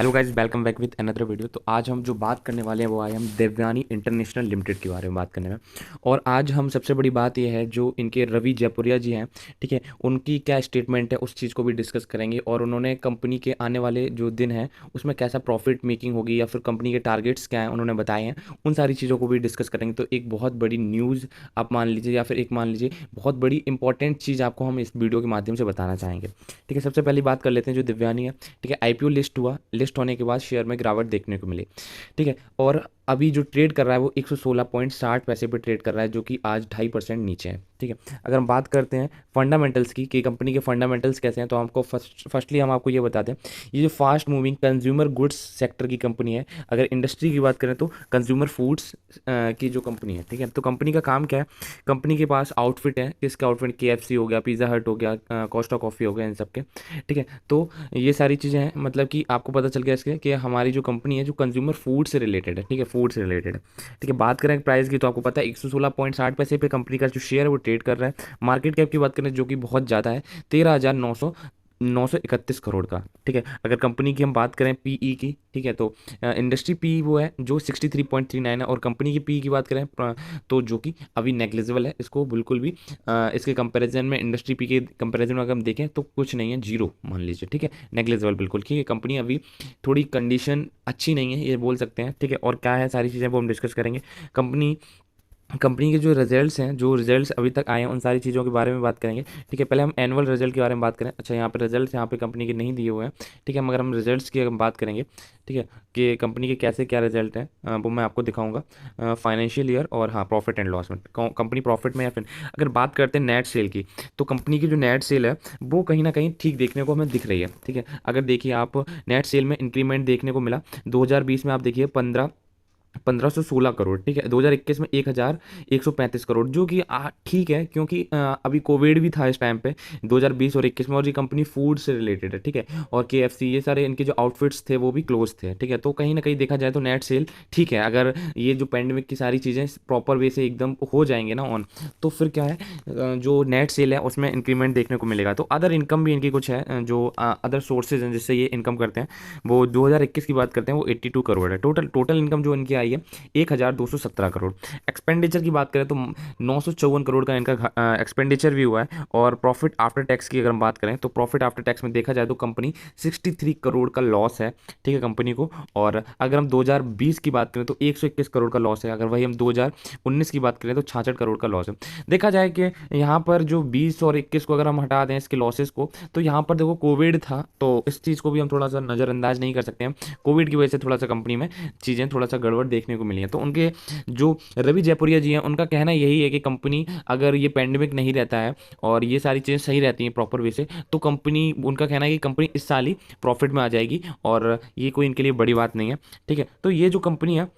Hello guys, welcome back with another video. तो आज हम जो बात करने वाले हैं वो आए हम देवयानी इंटरनेशनल लिमिटेड के बारे में बात करने में। और आज हम सबसे बड़ी बात ये है जो इनके रवि जयपुरिया जी हैं, ठीक है, उनकी क्या स्टेटमेंट है उस चीज़ को भी डिस्कस करेंगे। और उन्होंने कंपनी के आने वाले जो दिन हैं उसमें कैसा प्रॉफिट मेकिंग होगी या फिर कंपनी के टारगेट्स क्या हैं उन्होंने बताए हैं, उन सारी चीज़ों को भी डिस्कस करेंगे। तो एक बहुत बड़ी न्यूज़ आप मान लीजिए या फिर एक मान लीजिए बहुत बड़ी इंपॉर्टेंट चीज़ आपको हम इस वीडियो के माध्यम से बताना चाहेंगे। ठीक है, सबसे पहली बात कर लेते हैं जो देवयानी है। ठीक है, आईपीओ लिस्ट हुआ, लिस्ट होने के बाद शेयर में गिरावट देखने को मिली। ठीक है, और अभी जो ट्रेड कर रहा है वो 116.60 पैसे पे ट्रेड कर रहा है, जो कि आज 2.5% नीचे है। ठीक है, अगर हम बात करते हैं फंडामेंटल्स की कि कंपनी के फंडामेंटल्स कैसे हैं, तो हमको फर्स्टली हम आपको ये बताते हैं, ये जो fast moving consumer goods sector की कंपनी है। अगर इंडस्ट्री की बात करें तो कंज्यूमर फूड्स की जो कंपनी है। ठीक है, तो कंपनी का काम क्या है, कंपनी के पास आउटफिट है, किसका आउटफिट, KFC हो गया, पिज़्ज़ा हट हो गया, कोस्टा कॉफ़ी हो गया, इन सब के। ठीक है, तो ये सारी चीज़ें हैं, मतलब कि आपको पता चल गया इसके कि हमारी जो कंपनी है जो कंज्यूमर फूड से रिलेटेड है। ठीक है, फूड से रिलेटेड है। ठीक है, बात करें प्राइस की तो आपको पता है 116.60 पैसे पे कंपनी का जो शेयर है वो ट्रेड कर रहा है। मार्केट कैप की बात करें जो कि बहुत ज़्यादा है, 13,931 करोड़ का। ठीक है, अगर कंपनी की हम बात करें पीई की, ठीक है, तो इंडस्ट्री पी वो है जो 63.39 है, और कंपनी की पी की बात करें तो जो कि अभी नेग्लिजिबल है, इसको बिल्कुल भी इसके कंपैरिजन में, इंडस्ट्री पी के कंपैरिजन में अगर हम देखें तो कुछ नहीं है, जीरो मान लीजिए। ठीक है, नेग्लिजिबल बिल्कुल, ठीक है, कंपनी अभी थोड़ी कंडीशन अच्छी नहीं है ये बोल सकते हैं। ठीक है, और क्या है सारी चीज़ें वो हम डिस्कस करेंगे। कंपनी कंपनी के जो रिजल्ट्स हैं, जो रिजल्ट्स अभी तक आए हैं, उन सारी चीज़ों के बारे में बात करेंगे। ठीक है, पहले हम एनुअल रिजल्ट के बारे में बात करें। अच्छा, यहाँ पे रिजल्ट्स यहाँ पे कंपनी के नहीं दिए हुए हैं। ठीक है, मगर हम रिजल्ट्स की अगर बात करेंगे, ठीक है, कि कंपनी के कैसे क्या रिजल्ट हैं वो मैं आपको दिखाऊंगा फाइनेंशियल ईयर और हाँ प्रॉफिट एंड लॉस में कंपनी प्रॉफिट में। या फिर अगर बात करते हैं नेट सेल की, तो कंपनी की जो नेट सेल है वो कहीं ना कहीं ठीक देखने को हमें दिख रही है। ठीक है, अगर देखिए आप नेट सेल में इंक्रीमेंट देखने को मिला 2020 में, आप देखिए 1516 करोड़। ठीक है, 2021 में 1135 करोड़, जो कि ठीक है, क्योंकि अभी कोविड भी था इस टाइम पे 2020 और 21 में, और ये कंपनी फूड से रिलेटेड है। ठीक है, और KFC ये सारे इनके जो आउटफिट्स थे वो भी क्लोज थे। ठीक है, तो कहीं ना कहीं देखा जाए तो नेट सेल ठीक है। अगर ये जो पेंडेमिक की सारी चीज़ें प्रॉपर वे से एकदम हो जाएंगे ना ऑन, तो फिर क्या है, जो नेट सेल है उसमें इंक्रीमेंट देखने को मिलेगा। तो अदर इनकम भी इनकी कुछ है, जो अदर सोर्सेज हैं जिससे ये इनकम करते हैं, वो 2021 की बात करते हैं वो 82 करोड़ है। टोटल इनकम जो इनकी आई है 1,217 करोड़। एक्सपेंडिचर की बात करें तो 954 करोड़ का इनका एक्सपेंडिचर भी हुआ है। और प्रॉफिट आफ्टर टैक्स की अगर हम बात करें तो प्रॉफिट आफ्टर टैक्स में देखा जाए तो कंपनी 63 करोड़ का लॉस है। ठीक है, कंपनी को। और अगर हम 2020 की बात करें तो 121 करोड़ का लॉस है। अगर वही हम 2019 की बात करें तो 66 करोड़ का लॉस है। देखा जाए कि यहाँ पर जो 20 और 21 को अगर हम हटा दें इसके लॉसेस को, तो यहाँ पर देखो कोविड था, तो इस चीज़ को भी हम थोड़ा सा नज़रअंदाज नहीं कर सकते हैं। कोविड की वजह से थोड़ा सा कंपनी में चीज़ें थोड़ा सा गड़बड़ देखने को मिली है। तो उनके जो रवि जयपुरिया जी हैं उनका कहना यही है कि कंपनी, अगर ये पेंडेमिक नहीं रहता है और ये सारी चीज़ें सही रहती हैं प्रॉपर वे से, तो कंपनी, उनका कहना है कि कंपनी इस साल ही प्रॉफिट में आ जाएगी, और ये कोई इनके लिए बड़ी बात नहीं है। ठीक है, तो ये जो कंपनी है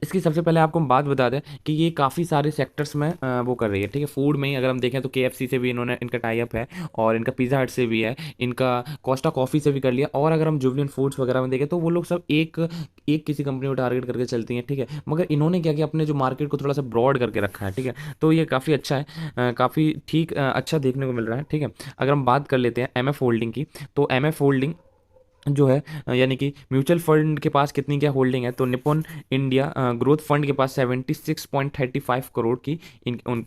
इसकी सबसे पहले आपको हम बात बता दें कि ये काफ़ी सारे सेक्टर्स में वो कर रही है। ठीक है, फूड में ही अगर हम देखें तो KFC से भी इन्होंने, इनका टाई अप है, और इनका पिज़्ज़ा हट से भी है, इनका कोस्टा कॉफ़ी से भी कर लिया। और अगर हम जुबलिन फूड्स वगैरह में देखें तो वो लोग सब एक एक किसी कंपनी को टारगेट करके चलती हैं। ठीक है, मगर इन्होंने क्या किया, अपने जो मार्केट को थोड़ा सा ब्रॉड करके रखा है। ठीक है, तो ये काफ़ी अच्छा है, काफ़ी ठीक, अच्छा देखने को मिल रहा है। ठीक है, अगर हम बात कर लेते हैं MF होल्डिंग की, तो MF होल्डिंग जो है, यानी कि म्यूचुअल फंड के पास कितनी क्या होल्डिंग है, तो निपॉन इंडिया ग्रोथ फंड के पास 76.35 करोड़ की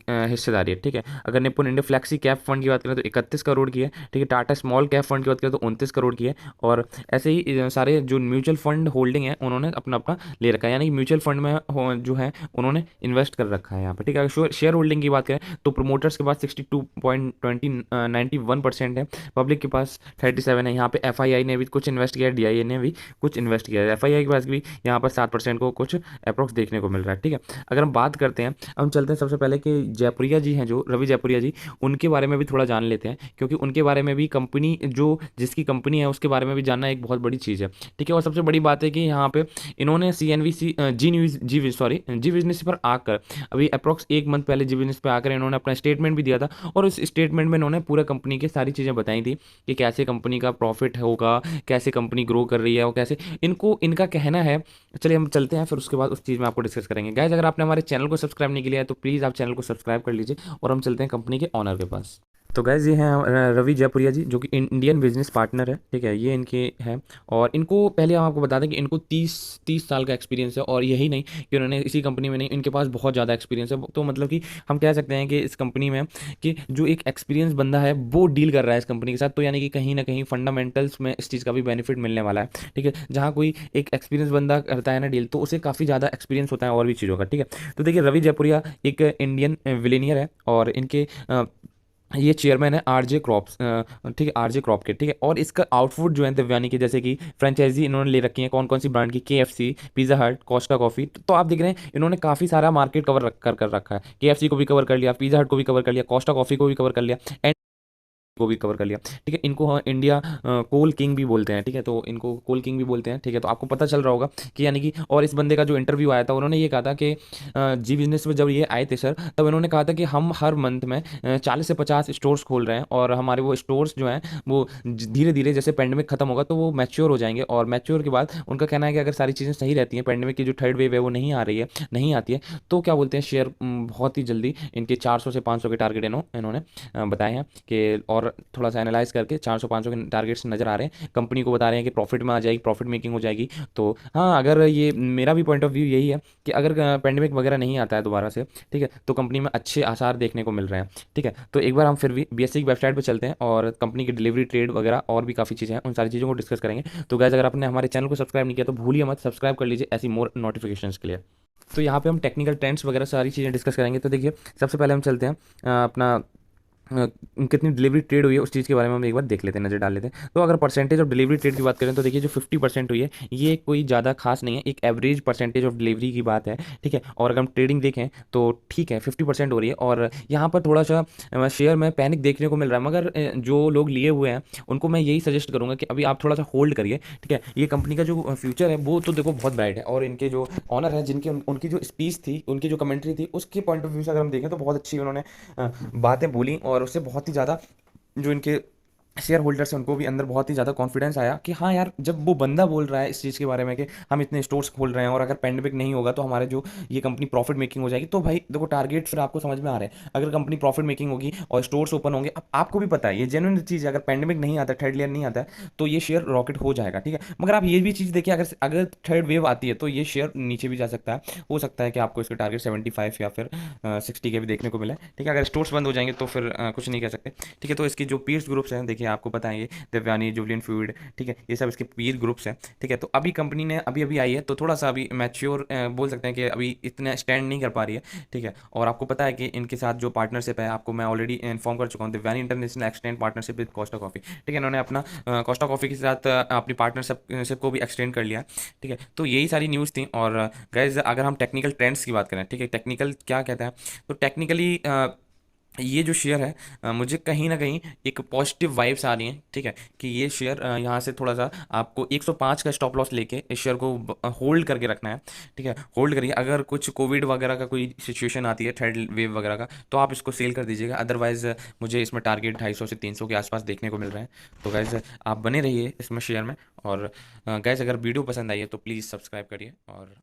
हिस्सेदारी है। ठीक है, अगर Nippon India flexi cap fund की बात करें तो 31 करोड़ की है। ठीक है, टाटा स्मॉल कैप फंड की बात करें तो 29 करोड़ की है। और ऐसे ही सारे जो म्यूचुअल फंड होल्डिंग है उन्होंने अपना अपना ले रखा है, यानी कि म्यूचुअल फंड में जो है उन्होंने इन्वेस्ट कर रखा है यहाँ पर। ठीक है, अगर शेयर होल्डिंग की बात करें तो प्रोमोटर्स के पास 62.91% है, पब्लिक के पास 37 है। यहाँ पे FII ने भी कुछ इन्वेस्ट किया है, DIA ने भी कुछ इन्वेस्ट किया है। FII के पास भी यहाँ पर 7% को कुछ अप्रोक्स देखने को मिल रहा है। ठीक है, अगर हम बात करते हैं, हम चलते हैं सबसे पहले कि जयपुरिया जी हैं, जो रवि जयपुरिया जी, उनके बारे में भी थोड़ा जान लेते हैं, क्योंकि उनके बारे में भी, कंपनी जो जिसकी कंपनी है उसके बारे में भी जानना एक बहुत बड़ी चीज़ है। ठीक है, और सबसे बड़ी बात है कि यहाँ पे इन्होंने CNBC जी बिजनेस पर आकर अभी अप्रोक्स 1 मंथ पहले जी बिजनेस पर आकर इन्होंने अपना स्टेटमेंट भी दिया था, और उस स्टेटमेंट में इन्होंने पूरा कंपनी की सारी चीज़ें बताई थी कि कैसे कंपनी का प्रॉफिट होगा, कैसे कंपनी ग्रो कर रही है, और कैसे इनको, इनका कहना है। चलिए हम चलते हैं, फिर उसके बाद उस चीज़ में आपको डिस्कस करेंगे। गाइस, अगर आपने हमारे चैनल को सब्सक्राइब नहीं किया है तो प्लीज़ आप चैनल को सब्सक्राइब कर लीजिए, और हम चलते हैं कंपनी के ऑनर के पास। तो गैज़ ये हैं रवि जयपुरिया जी, जो कि इंडियन बिजनेस पार्टनर है, ठीक है, ये इनके हैं। और इनको पहले हम आपको बता दें कि इनको 30 साल का एक्सपीरियंस है, और यही नहीं कि उन्होंने इसी कंपनी में नहीं, इनके पास बहुत ज़्यादा एक्सपीरियंस है। तो मतलब कि हम कह सकते हैं कि इस कंपनी में कि जो एक एक्सपीरियंस बंदा है वो डील कर रहा है इस कंपनी के साथ, तो यानी कि कहीं ना कहीं फंडामेंटल्स में इस चीज़ का भी बेनिफिट मिलने वाला है, ठीक है। जहाँ कोई एक एक्सपीरियंस बंदा करता है ना डील, तो उसे काफ़ी ज़्यादा एक्सपीरियंस होता है और भी चीज़ों का, ठीक है। तो देखिए रवि जयपुरिया एक इंडियन विलीनियर है, और इनके ये चेयरमैन है आरजे क्रॉप्स, ठीक है, आरजे क्रॉप के, ठीक है। और इसका आउटपुट जो है दिव्यानी के, जैसे कि फ्रेंचाइजी इन्होंने ले रखी है कौन कौन सी ब्रांड की, केएफसी, पिज़्ज़ा हट, कोस्टा कॉफ़ी। तो आप देख रहे हैं इन्होंने काफ़ी सारा मार्केट कवर कर रखा है। केएफसी को भी कवर कर लिया, पिज़्ज़ा हट को भी कवर कर लिया, कोस्टा कॉफ़ी को भी कवर कर लिया, एंड को भी कवर कर लिया, ठीक है। इनको हाँ इंडिया कोल किंग भी बोलते हैं, ठीक है, तो इनको कोल किंग भी बोलते हैं, ठीक है। तो आपको पता चल रहा होगा कि यानी कि, और इस बंदे का जो इंटरव्यू आया था उन्होंने ये कहा था कि जी बिजनेस में जब ये आए थे सर, तब इन्होंने कहा था कि हम हर मंथ में 40 से 50 स्टोर्स खोल रहे हैं, और हमारे वो स्टोर्स जो हैं वो धीरे धीरे जैसे पेंडेमिक खत्म होगा तो वो मैच्योर हो जाएंगे, और मैच्योर के बाद उनका कहना है कि अगर सारी चीज़ें सही रहती हैं, पेंडेमिक की जो थर्ड वेव है वो नहीं आ रही है, नहीं आती है, तो क्या बोलते हैं शेयर बहुत ही जल्दी इनके 400 से 500 के टारगेट इन्होंने बताए हैं कि, और थोड़ा सा एनालाइज करके 400 500 के टारगेट्स नज़र आ रहे हैं, कंपनी को बता रहे हैं कि प्रॉफिट में आ जाएगी, प्रॉफिट मेकिंग हो जाएगी। तो हाँ, अगर ये मेरा भी पॉइंट ऑफ व्यू यही है कि अगर पेंडेमिक वगैरह नहीं आता है दोबारा से, ठीक है, तो कंपनी में अच्छे आसार देखने को मिल रहे हैं, ठीक है। तो एक बार हम फिर भी बीएससी की वेबसाइट पर चलते हैं, और कंपनी की डिलीवरी, ट्रेड वगैरह और भी काफ़ी चीज़ें हैं, उन सारी चीज़ों को डिस्कस करेंगे। तो गाइस, अगर आपने हमारे चैनल को सब्सक्राइब नहीं किया तो भूलिए मत, सब्सक्राइब कर लीजिए ऐसी मोर नोटिफिकेशंस के लिए। तो यहाँ पे हम टेक्निकल ट्रेंड्स वगैरह सारी चीज़ें डिस्कस करेंगे। तो देखिए सबसे पहले हम चलते हैं अपना कितनी डिलीवरी ट्रेड हुई है उस चीज़ के बारे में हम एक बार देख लेते हैं, नज़र डाल लेते हैं। तो अगर परसेंटेज ऑफ डिलीवरी ट्रेड की बात करें तो देखिए जो 50% हुई है ये कोई ज़्यादा खास नहीं है, एक एवरेज परसेंटेज ऑफ डिलीवरी की बात है, ठीक है। और अगर हम ट्रेडिंग देखें तो ठीक है 50% हो रही है, और यहाँ पर थोड़ा सा शेयर में पैनिक देखने को मिल रहा है, मगर जो लोग लिए हुए हैं उनको मैं यही सजेस्ट करूँगा कि अभी आप थोड़ा सा होल्ड करिए, ठीक है। ये कंपनी का जो फ्यूचर है वो तो देखो बहुत ब्राइट है, और इनके जो ऑनर है, जिनकी उनकी जो स्पीच थी, उनकी जो कमेंट्री थी, उसके पॉइंट ऑफ व्यू से अगर हम देखें तो बहुत अच्छी उन्होंने बातें बोली, और उससे बहुत ही ज़्यादा जो इनके शेयर होल्डर्स हैं उनको भी अंदर बहुत ही ज़्यादा कॉन्फिडेंस आया कि हाँ यार, जब वो बंदा बोल रहा है इस चीज़ के बारे में कि हम इतने स्टोर्स खोल रहे हैं, और अगर पेंडेमिक नहीं होगा तो हमारे जो ये कंपनी प्रॉफिट मेकिंग हो जाएगी, तो भाई देखो टारगेट फिर आपको समझ में आ रहे हैं। अगर कंपनी प्रॉफिट मेकिंग होगी और स्टोर्स ओपन होंगे, अब आपको भी पता है ये जेन्युइन चीज़ है, अगर पेंडेमिक नहीं आता, थर्ड लेयर नहीं आता है, तो ये शेयर रॉकेट हो जाएगा, ठीक है। मगर आप ये भी चीज़ देखिए, अगर अगर थर्ड वेव आती है तो ये शेयर नीचे भी जा सकता है, हो सकता है कि आपको इसके टारगेट 75 या फिर 60 के भी देखने को मिले, ठीक है। अगर स्टोर्स बंद हो जाएंगे तो फिर कुछ नहीं कह सकते, ठीक है। तो इसकी जो पीयर्स ग्रुप्स हैं देखिए आपको पता है, ये देवयानी, जुबलिन फ्लूइड, ठीक है, ये सब इसके पीर ग्रुप्स हैं, ठीक है। तो अभी कंपनी ने अभी अभी आई है, तो थोड़ा सा अभी मैच्योर बोल सकते हैं कि अभी इतना स्टैंड नहीं कर पा रही है, ठीक है। और आपको पता है कि इनके साथ जो पार्टनरशिप है, आपको मैं ऑलरेडी इन्फॉर्म कर चुका हूँ, Devyani International extend partnership with Costa Coffee, ठीक है। इन्होंने अपना कोस्टा कॉफी के साथ अपनी पार्टनरशिप को भी एक्सटेंड कर लिया, ठीक है। तो यही सारी न्यूज़ थी। और गाइज अगर हम टेक्निकल ट्रेंड्स की बात करें, ठीक है, टेक्निकल क्या कहते हैं, तो टेक्निकली ये जो शेयर है मुझे कहीं ना कहीं एक पॉजिटिव वाइब्स आ रही हैं, ठीक है, कि ये शेयर यहाँ से थोड़ा सा आपको 105 का स्टॉप लॉस लेके इस शेयर को होल्ड करके रखना है, ठीक है। होल्ड करिए, अगर कुछ कोविड वगैरह का कोई सिचुएशन आती है, थर्ड वेव वगैरह का, तो आप इसको सेल कर दीजिएगा। अदरवाइज मुझे इसमें टारगेट 250 से 300 के आसपास देखने को मिल रहे हैं। तो गैस आप बने रहिए इसमें शेयर में, और गैस अगर वीडियो पसंद आई है तो प्लीज़ सब्सक्राइब करिए, और